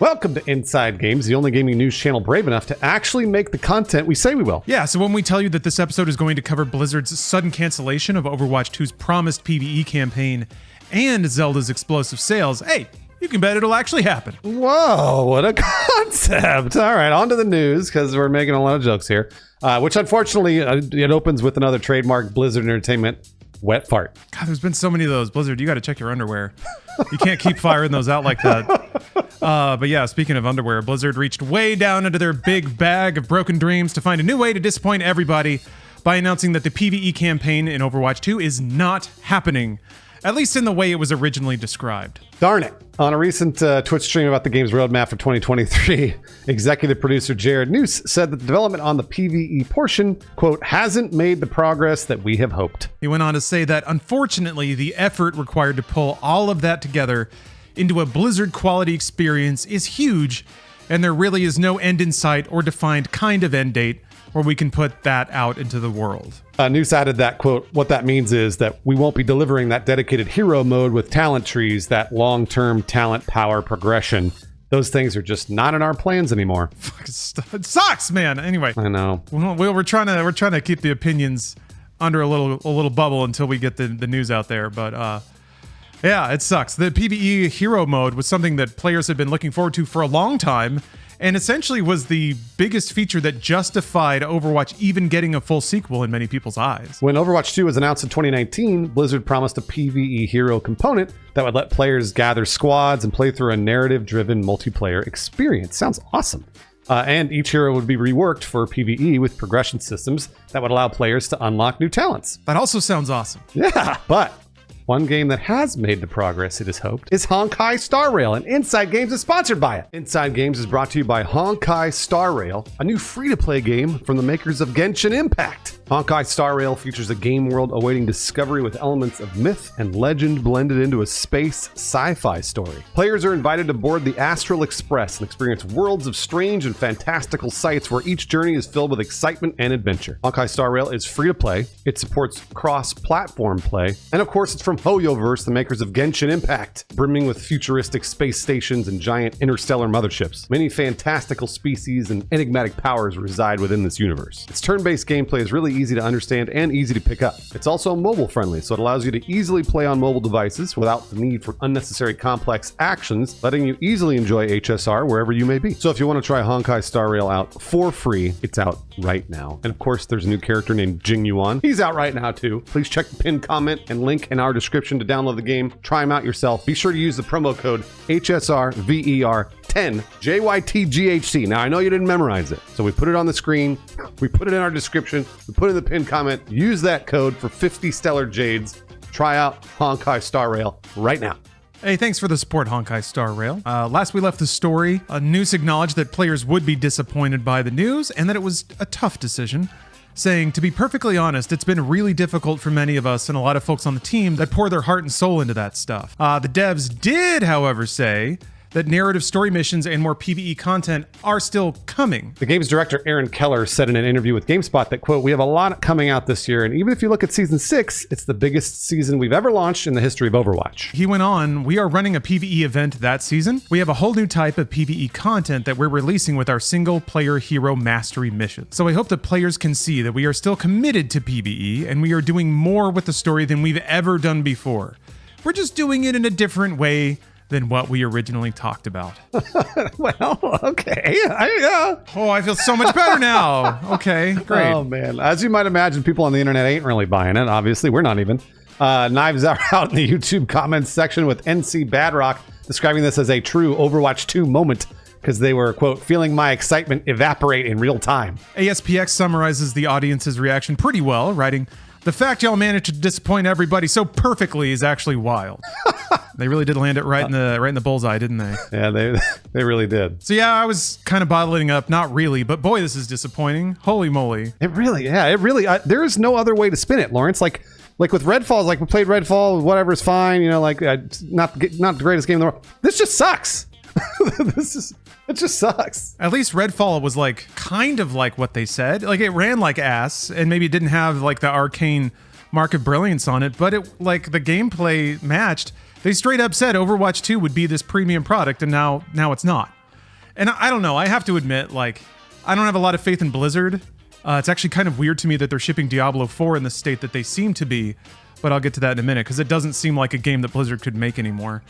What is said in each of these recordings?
Welcome to Inside Games, the only gaming news channel brave enough to actually make the content we say we will. Yeah, so when we tell you that this episode is going to cover Blizzard's sudden cancellation of Overwatch 2's promised PvE campaign and Zelda's explosive sales, hey, you can bet it'll actually happen. Whoa, what a concept. All right, on to the news, because we're making a lot of jokes here, which unfortunately, it opens with another trademark Blizzard Entertainment wet fart. God, there's been so many of those. Blizzard, you got to check your underwear. You can't keep firing those out like that. But yeah, speaking of underwear, Blizzard reached way down into their big bag of broken dreams to find a new way to disappoint everybody by announcing that the PvE campaign in Overwatch 2 is not happening, at least in the way it was originally described. Darn it. On a recent Twitch stream about the game's roadmap for 2023, executive producer Jared Noose said that the development on the PvE portion, quote, hasn't made the progress that we have hoped. He went on to say that, unfortunately, the effort required to pull all of that together into a Blizzard quality experience is huge, and there really is no end in sight or defined kind of end date where we can put that out into the world. Noose added that, quote, what that means is that we won't be delivering that dedicated hero mode with talent trees, that long-term talent power progression. Those things are just not in our plans anymore. It sucks, man. Anyway, I know. We're trying to keep the opinions under a little bubble until we get the news out there, but yeah, it sucks. The PvE hero mode was something that players had been looking forward to for a long time, and essentially was the biggest feature that justified Overwatch even getting a full sequel in many people's eyes. When Overwatch 2 was announced in 2019, Blizzard promised a PvE hero component that would let players gather squads and play through a narrative-driven multiplayer experience. Sounds awesome. And each hero would be reworked for PvE with progression systems that would allow players to unlock new talents. That also sounds awesome. Yeah, but one game that has made the progress it is hoped is Honkai Star Rail, and Inside Games is sponsored by it. Inside Games is brought to you by Honkai Star Rail, a new free-to-play game from the makers of Genshin Impact. Honkai Star Rail features a game world awaiting discovery with elements of myth and legend blended into a space sci-fi story. Players are invited to board the Astral Express and experience worlds of strange and fantastical sights where each journey is filled with excitement and adventure. Honkai Star Rail is free to play, it supports cross-platform play, and of course it's from HoYoverse, the makers of Genshin Impact, brimming with futuristic space stations and giant interstellar motherships. Many fantastical species and enigmatic powers reside within this universe. Its turn-based gameplay is really easy to understand and easy to pick up. It's also mobile friendly, so it allows you to easily play on mobile devices without the need for unnecessary complex actions, letting you easily enjoy HSR wherever you may be. So if you want to try Honkai Star Rail out for free, it's out right now. And of course, there's a new character named Jing Yuan. He's out right now too. Please check the pinned comment and link in our description to download the game. Try him out yourself. Be sure to use the promo code HSRVER10 JYTGHC. Now I know you didn't memorize it, so we put it on the screen, we put it in our description, we put it in the pinned comment. Use that code for 50 stellar jades. Try out Honkai Star Rail right now. Hey, thanks for the support, Honkai Star Rail. Last we left the story, Noose acknowledged that players would be disappointed by the news and that it was a tough decision, saying, to be perfectly honest, it's been really difficult for many of us and a lot of folks on the team that pour their heart and soul into that stuff. The devs did, however, say that narrative story missions and more PvE content are still coming. The game's director, Aaron Keller, said in an interview with GameSpot that, quote, we have a lot coming out this year, and even if you look at Season 6, it's the biggest season we've ever launched in the history of Overwatch. He went on, we are running a PvE event that season. We have a whole new type of PvE content that we're releasing with our single-player hero mastery mission. So I hope that players can see that we are still committed to PvE, and we are doing more with the story than we've ever done before. We're just doing it in a different way than what we originally talked about. Well, okay. I feel so much better now. Okay, great. Oh, man. As you might imagine, people on the internet ain't really buying it. Obviously, we're not even. Knives are out in the YouTube comments section with NC Badrock describing this as a true Overwatch 2 moment because they were, quote, feeling my excitement evaporate in real time. ASPX summarizes the audience's reaction pretty well, writing, the fact y'all managed to disappoint everybody so perfectly is actually wild. They really did land it right in the bullseye, didn't they? Yeah, they really did. So yeah, I was kind of bottling up, not really, but boy, this is disappointing. Holy moly. It really, there is no other way to spin it, Lawrence. Like with Redfall, like we played Redfall, whatever's fine, you know, like not the greatest game in the world. This just sucks. It just sucks. At least Redfall was like kind of like what they said. Like it ran like ass, and maybe it didn't have like the arcane mark of brilliance on it, but it like the gameplay matched. They straight up said Overwatch 2 would be this premium product, and now it's not. And I don't know. I have to admit, like, I don't have a lot of faith in Blizzard. It's actually kind of weird to me that they're shipping Diablo 4 in the state that they seem to be, but I'll get to that in a minute because it doesn't seem like a game that Blizzard could make anymore.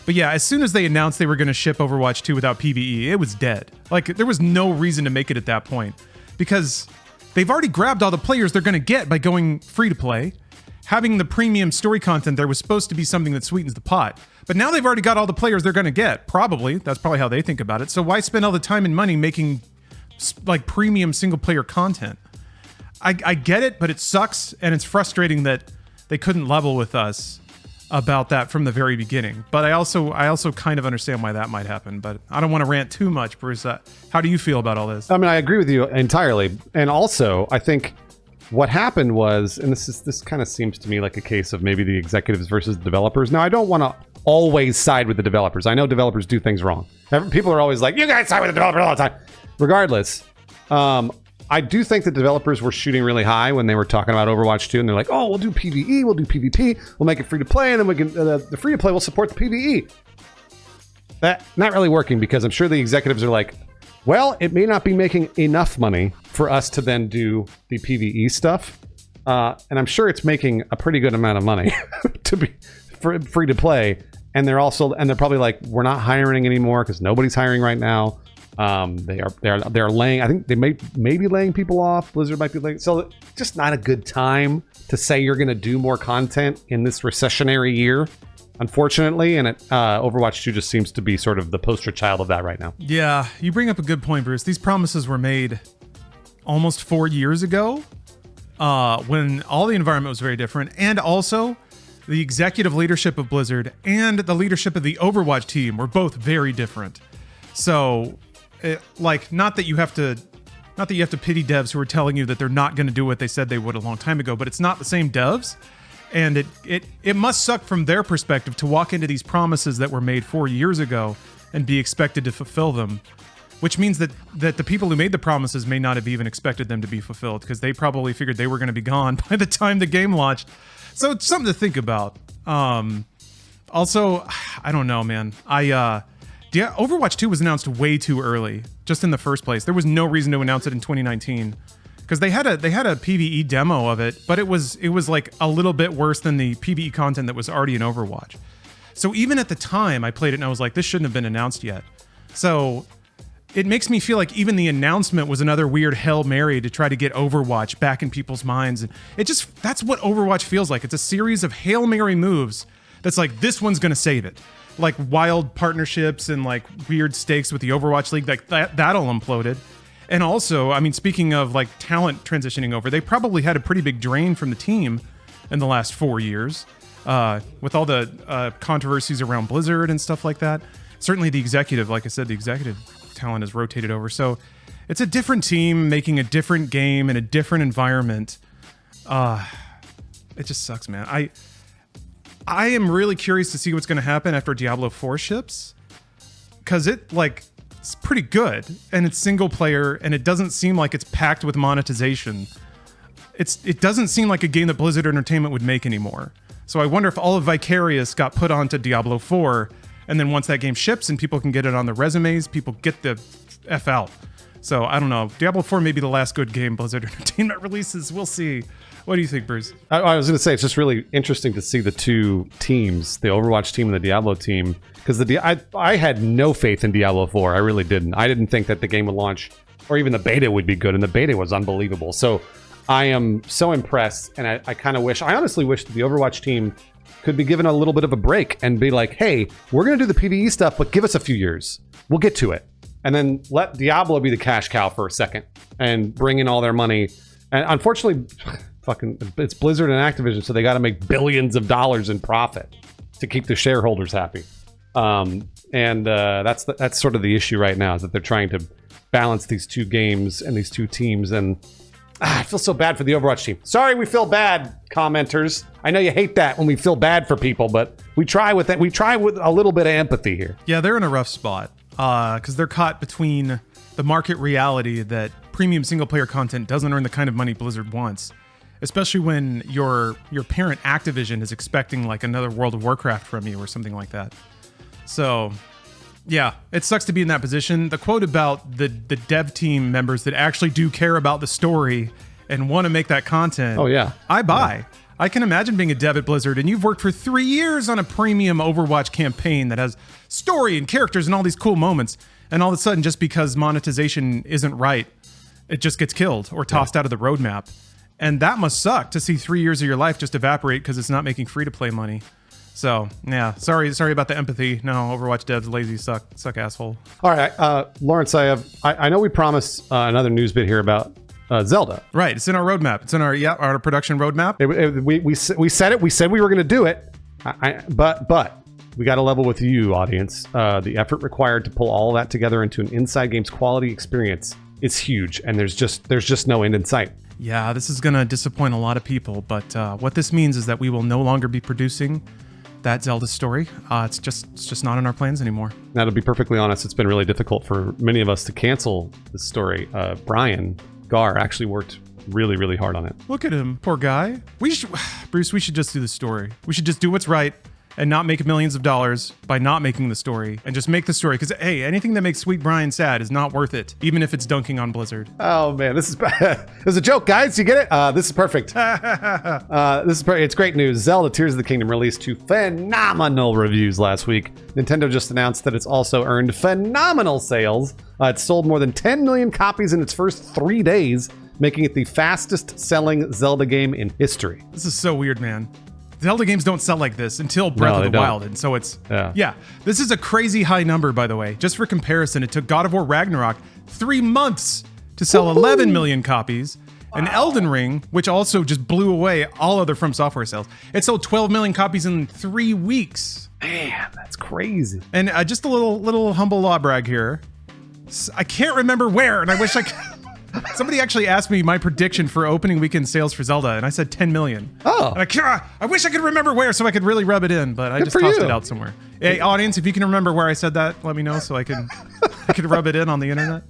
But yeah, as soon as they announced they were going to ship Overwatch 2 without PvE, it was dead. Like, there was no reason to make it at that point because they've already grabbed all the players they're going to get by going free to play. Having the premium story content there was supposed to be something that sweetens the pot. But now they've already got all the players they're going to get. Probably. That's probably how they think about it. So why spend all the time and money making like premium single player content? I get it, but it sucks. And it's frustrating that they couldn't level with us about that from the very beginning. But I also kind of understand why that might happen. But I don't want to rant too much, Bruce. How do you feel about all this? I mean, I agree with you entirely. And also, I think what happened was, and this kind of seems to me like a case of maybe the executives versus the developers. Now, I don't want to always side with the developers. I know developers do things wrong. People are always like, you guys side with the developers all the time. Regardless, I do think the developers were shooting really high when they were talking about Overwatch 2, and they're like, oh, we'll do PvE, we'll do PvP, we'll make it free to play, and then we can the free to play will support the PvE. That not really working because I'm sure the executives are like, well, it may not be making enough money for us to then do the PvE stuff. And I'm sure it's making a pretty good amount of money to be free to play. And they're probably like, we're not hiring anymore because nobody's hiring right now. They're laying, I think they may be laying people off. Blizzard might be laying. So just not a good time to say you're going to do more content in this recessionary year, unfortunately. And Overwatch 2 just seems to be sort of the poster child of that right now. Yeah, you bring up a good point, Bruce. These promises were made almost 4 years ago when all the environment was very different. And also the executive leadership of Blizzard and the leadership of the Overwatch team were both very different. So not that you have to pity devs who are telling you that they're not going to do what they said they would a long time ago, but it's not the same devs. And it must suck from their perspective to walk into these promises that were made 4 years ago and be expected to fulfill them, which means that the people who made the promises may not have even expected them to be fulfilled because they probably figured they were going to be gone by the time the game launched. So it's something to think about. Also, I don't know, man. Overwatch 2 was announced way too early, just in the first place. There was no reason to announce it in 2019 because they had a PvE demo of it, but it was like a little bit worse than the PvE content that was already in Overwatch. So even at the time I played it and I was like, this shouldn't have been announced yet. So it makes me feel like even the announcement was another weird Hail Mary to try to get Overwatch back in people's minds. And that's what Overwatch feels like. It's a series of Hail Mary moves that's like, this one's going to save it. Like wild partnerships and like weird stakes with the Overwatch League, like that all imploded. And also, I mean, speaking of like talent transitioning over, they probably had a pretty big drain from the team in the last 4 years with all the controversies around Blizzard and stuff like that. Certainly the executive, like I said, the executive talent has rotated over. So it's a different team making a different game in a different environment. It just sucks, man. I am really curious to see what's going to happen after Diablo 4 ships, because it's pretty good and it's single player and it doesn't seem like it's packed with monetization. It doesn't seem like a game that Blizzard Entertainment would make anymore. So I wonder if all of Vicarious got put onto Diablo 4, and then once that game ships and people can get it on their resumes, people get the F out. So I don't know. Diablo 4 may be the last good game Blizzard Entertainment releases. We'll see. What do you think, Bruce? I was going to say, it's just really interesting to see the two teams, the Overwatch team and the Diablo team, because I had no faith in Diablo 4. I really didn't. I didn't think that the game would launch, or even the beta would be good, and the beta was unbelievable. So I am so impressed, and I honestly wish that the Overwatch team could be given a little bit of a break and be like, hey, we're going to do the PvE stuff, but give us a few years. We'll get to it. And then let Diablo be the cash cow for a second and bring in all their money. And unfortunately, it's Blizzard and Activision, so they got to make billions of dollars in profit to keep the shareholders happy. That's sort of the issue right now, is that they're trying to balance these two games and these two teams. And I feel so bad for the Overwatch team. Sorry, we feel bad, commenters. I know you hate that when we feel bad for people, but we try with that. We try with a little bit of empathy here. Yeah, they're in a rough spot because they're caught between the market reality that premium single-player content doesn't earn the kind of money Blizzard wants, especially when your parent Activision is expecting like another World of Warcraft from you or something like that. So Yeah, it sucks to be in that position. The quote about the dev team members that actually do care about the story and want to make that content. Oh, yeah. I buy. Yeah. I can imagine being a dev at Blizzard and you've worked for 3 years on a premium Overwatch campaign that has story and characters and all these cool moments. And all of a sudden, just because monetization isn't right, it just gets killed or tossed out of the roadmap. And that must suck to see 3 years of your life just evaporate because it's not making free-to-play money. So, yeah, sorry about the empathy. No, Overwatch devs, lazy, suck asshole. All right, Lawrence, I know we promised another news bit here about Zelda. Right, it's in our roadmap. It's in our production roadmap. We said it. We said we were going to do it. But we got to level with you, audience. The effort required to pull all that together into an Inside Games quality experience is huge, and there's just no end in sight. Yeah, this is going to disappoint a lot of people, but what this means is that we will no longer be producing that Zelda story. It's just not in our plans anymore. Now, to be perfectly honest, it's been really difficult for many of us to cancel this story. Brian Gar actually worked really, really hard on it. Look at him, poor guy. Bruce, we should just do the story. We should just do what's right and not make millions of dollars by not making the story, and just make the story. Because, hey, anything that makes Sweet Brian sad is not worth it, even if it's dunking on Blizzard. Oh, man, this is a joke, guys. You get it? This is perfect. It's great news. Zelda Tears of the Kingdom released to phenomenal reviews last week. Nintendo just announced that it's also earned phenomenal sales. It sold more than 10 million copies in its first 3 days, making it the fastest selling Zelda game in history. This is so weird, man. Zelda games don't sell like this until Breath of the Wild, and so it's... Yeah. This is a crazy high number, by the way. Just for comparison, it took God of War Ragnarok 3 months to sell 11 million copies, and Elden Ring, which also just blew away all other From Software sales, it sold 12 million copies in 3 weeks. Man, that's crazy. And just a little humble law brag here. I can't remember where, and I wish I could... Somebody actually asked me my prediction for opening weekend sales for Zelda, and I said 10 million. Oh. And I wish I could remember where so I could really rub it in, but I just tossed it out somewhere. Hey, audience, if you can remember where I said that, let me know so I can rub it in on the internet.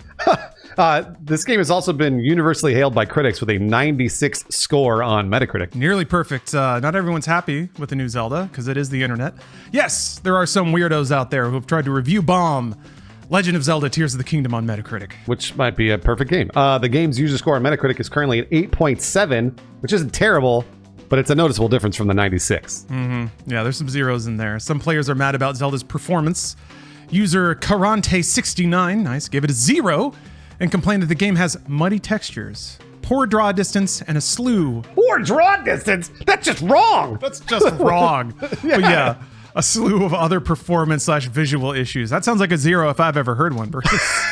This game has also been universally hailed by critics with a 96 score on Metacritic. Nearly perfect. Not everyone's happy with the new Zelda, because it is the internet. Yes, there are some weirdos out there who have tried to review bomb Legend of Zelda Tears of the Kingdom on Metacritic. Which might be a perfect game. The game's user score on Metacritic is currently at 8.7, which isn't terrible, but it's a noticeable difference from the 96. Yeah, there's some zeros in there. Some players are mad about Zelda's performance. User Karante69, nice, gave it a 0 and complained that the game has muddy textures, poor draw distance, and a slew. Poor draw distance? That's just wrong! That's just wrong. Yeah. But yeah, a slew of other performance/visual issues. That sounds like a 0 if I've ever heard one, Bruce.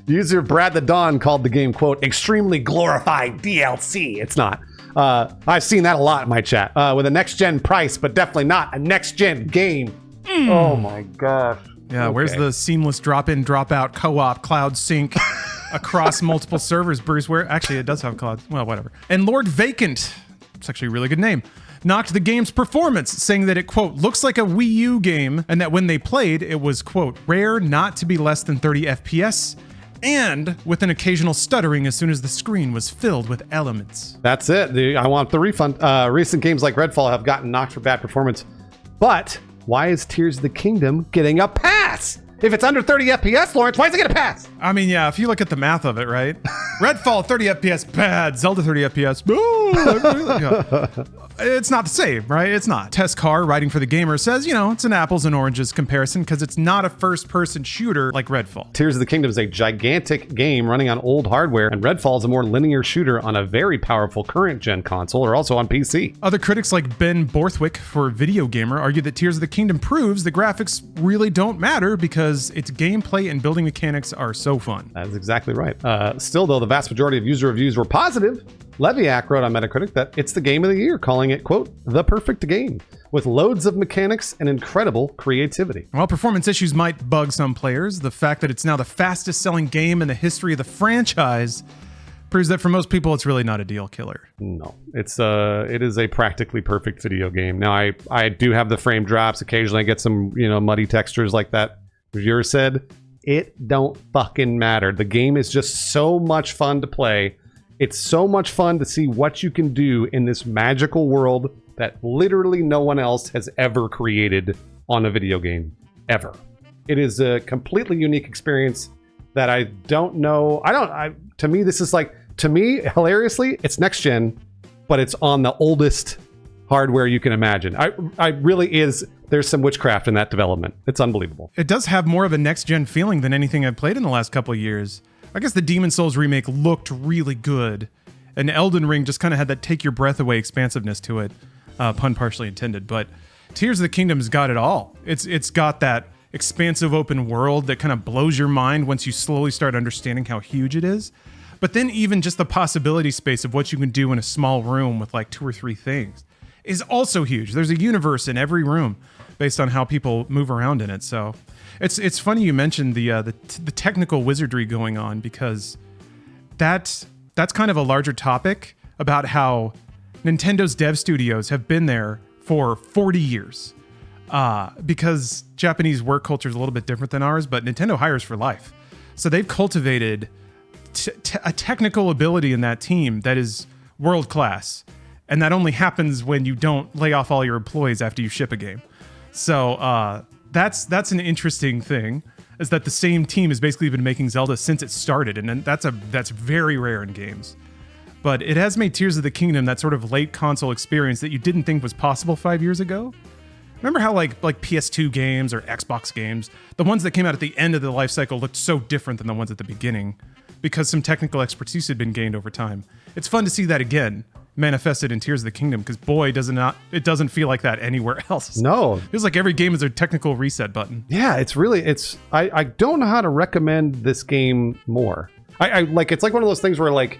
User Brad the Dawn called the game, quote, extremely glorified DLC. It's not. I've seen that a lot in my chat. With a next-gen price, but definitely not a next-gen game. Oh my gosh. Yeah, okay. Where's the seamless drop-in, drop-out co-op cloud sync across multiple servers, Bruce? Where actually it does have cloud. Well, whatever. And Lord Vacant, it's actually a really good name, knocked the game's performance, saying that it, quote, looks like a Wii U game, and that when they played, it was, quote, rare not to be less than 30 FPS, and with an occasional stuttering as soon as the screen was filled with elements. That's it. I want the refund. Recent games like Redfall have gotten knocked for bad performance, but why is Tears of the Kingdom getting a pass? If it's under 30 FPS, Lawrence, why is it getting a pass? I mean, yeah, if you look at the math of it, right? Redfall, 30 FPS, bad. Zelda, 30 FPS, boo. It's not the same, right? It's not. Tess Carr, writing for The Gamer, says, it's an apples and oranges comparison because it's not a first-person shooter like Redfall. Tears of the Kingdom is a gigantic game running on old hardware, and Redfall is a more linear shooter on a very powerful current-gen console, or also on PC. Other critics like Ben Borthwick for Video Gamer argue that Tears of the Kingdom proves the graphics really don't matter because its gameplay and building mechanics are so fun. That's exactly right. Still, though, the vast majority of user reviews were positive. Leviak wrote on Metacritic that it's the game of the year, calling it, quote, the perfect game, with loads of mechanics and incredible creativity. While performance issues might bug some players, the fact that it's now the fastest selling game in the history of the franchise proves that for most people, it's really not a deal killer. No, it is a practically perfect video game. Now, I do have the frame drops. Occasionally I get some, muddy textures like that reviewer said. It don't fucking matter. The game is just so much fun to play. It's so much fun to see what you can do in this magical world that literally no one else has ever created on a video game, ever. It is a completely unique experience that I don't know. To me, this is like, hilariously, it's next gen, but it's on the oldest hardware you can imagine. There's some witchcraft in that development. It's unbelievable. It does have more of a next gen feeling than anything I've played in the last couple of years. I guess the Demon's Souls remake looked really good, and Elden Ring just kind of had that take your breath away expansiveness to it, pun partially intended. But Tears of the Kingdom's got it all. It's got that expansive open world that kind of blows your mind once you slowly start understanding how huge it is. But then even just the possibility space of what you can do in a small room with like 2 or 3 things is also huge. There's a universe in every room based on how people move around in it. So it's funny you mentioned the technical wizardry going on, because that's kind of a larger topic about how Nintendo's dev studios have been there for 40 years. Because Japanese work culture is a little bit different than ours, but Nintendo hires for life. So they've cultivated a technical ability in that team that is world class. And that only happens when you don't lay off all your employees after you ship a game. So that's an interesting thing, is that the same team has basically been making Zelda since it started, and that's very rare in games. But it has made Tears of the Kingdom that sort of late console experience that you didn't think was possible 5 years ago. Remember how like PS2 games or Xbox games, the ones that came out at the end of the life cycle looked so different than the ones at the beginning because some technical expertise had been gained over time. It's fun to see that again manifested in Tears of the Kingdom, because boy, it doesn't feel like that anywhere else. No. It feels like every game is a technical reset button. Yeah, I don't know how to recommend this game more. It's like one of those things where like,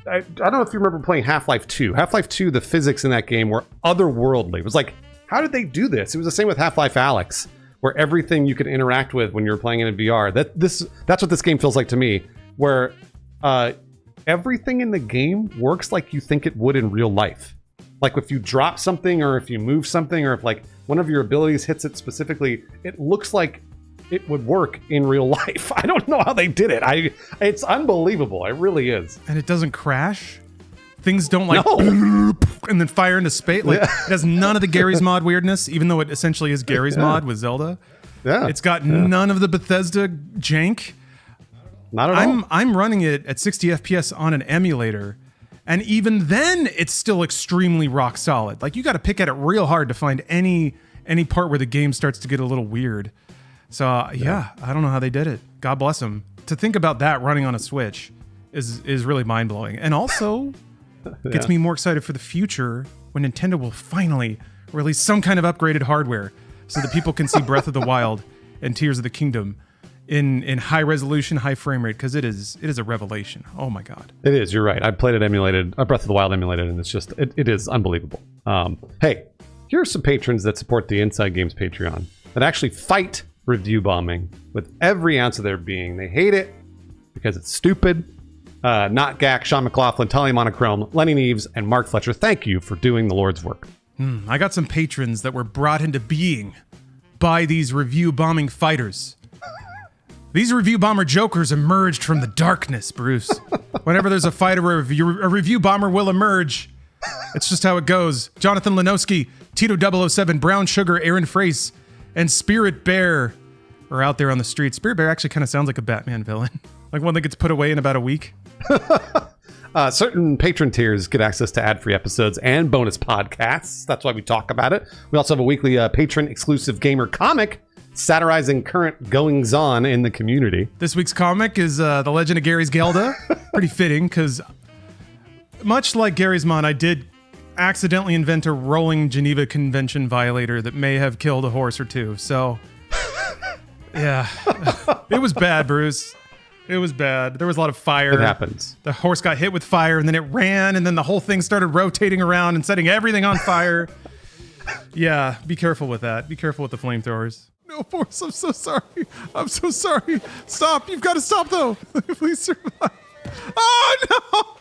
I don't know if you remember playing Half-Life 2. Half-Life 2, the physics in that game were otherworldly. It was like, how did they do this? It was the same with Half-Life Alyx, where everything you could interact with when you were playing it in VR. That's what this game feels like to me, where everything in the game works like you think it would in real life. Like if you drop something, or if you move something, or if like one of your abilities hits it specifically, it looks like it would work in real life. I don't know how they did it. It's unbelievable. It really is. And it doesn't crash. Things don't like and then fire into space. Like, it has none of the Gary's Mod weirdness, even though it essentially is Gary's Mod with Zelda. Yeah. It's got none of the Bethesda jank. Not at all. I'm running it at 60 FPS on an emulator, and even then it's still extremely rock solid. Like, you got to pick at it real hard to find any part where the game starts to get a little weird. So yeah, I don't know how they did it. God bless them. To think about that running on a Switch is really mind-blowing. And also gets me more excited for the future when Nintendo will finally release some kind of upgraded hardware so that people can see Breath of the Wild and Tears of the Kingdom in high resolution, high frame rate, because it is a revelation. Oh my God. It is, you're right. I played it emulated, Breath of the Wild emulated, and it's just, it is unbelievable. Hey, here are some patrons that support the Inside Games Patreon that actually fight review bombing with every ounce of their being. They hate it because it's stupid. Not Gak, Sean McLaughlin, Tali Monochrome, Lenny Neves, and Mark Fletcher. Thank you for doing the Lord's work. I got some patrons that were brought into being by these review bombing fighters. These review bomber jokers emerged from the darkness, Bruce. Whenever there's a fight, a review bomber will emerge. It's just how it goes. Jonathan Lenowski, Tito 007, Brown Sugar, Aaron Frace, and Spirit Bear are out there on the street. Spirit Bear actually kind of sounds like a Batman villain. Like one that gets put away in about a week. Certain patron tiers get access to ad-free episodes and bonus podcasts. That's why we talk about it. We also have a weekly patron-exclusive gamer comic satirizing current goings-on in the community. This week's comic is The Legend of Gary's Gelda. Pretty fitting, because much like Gary's Mod, I did accidentally invent a rolling Geneva Convention violator that may have killed a horse or two. So, yeah. It was bad, Bruce. It was bad. There was a lot of fire. It happens. The horse got hit with fire, and then it ran, and then the whole thing started rotating around and setting everything on fire. Yeah, be careful with that. Be careful with the flamethrowers. No, horse, I'm so sorry. I'm so sorry. Stop. You've got to stop, though. Please survive. Oh, no.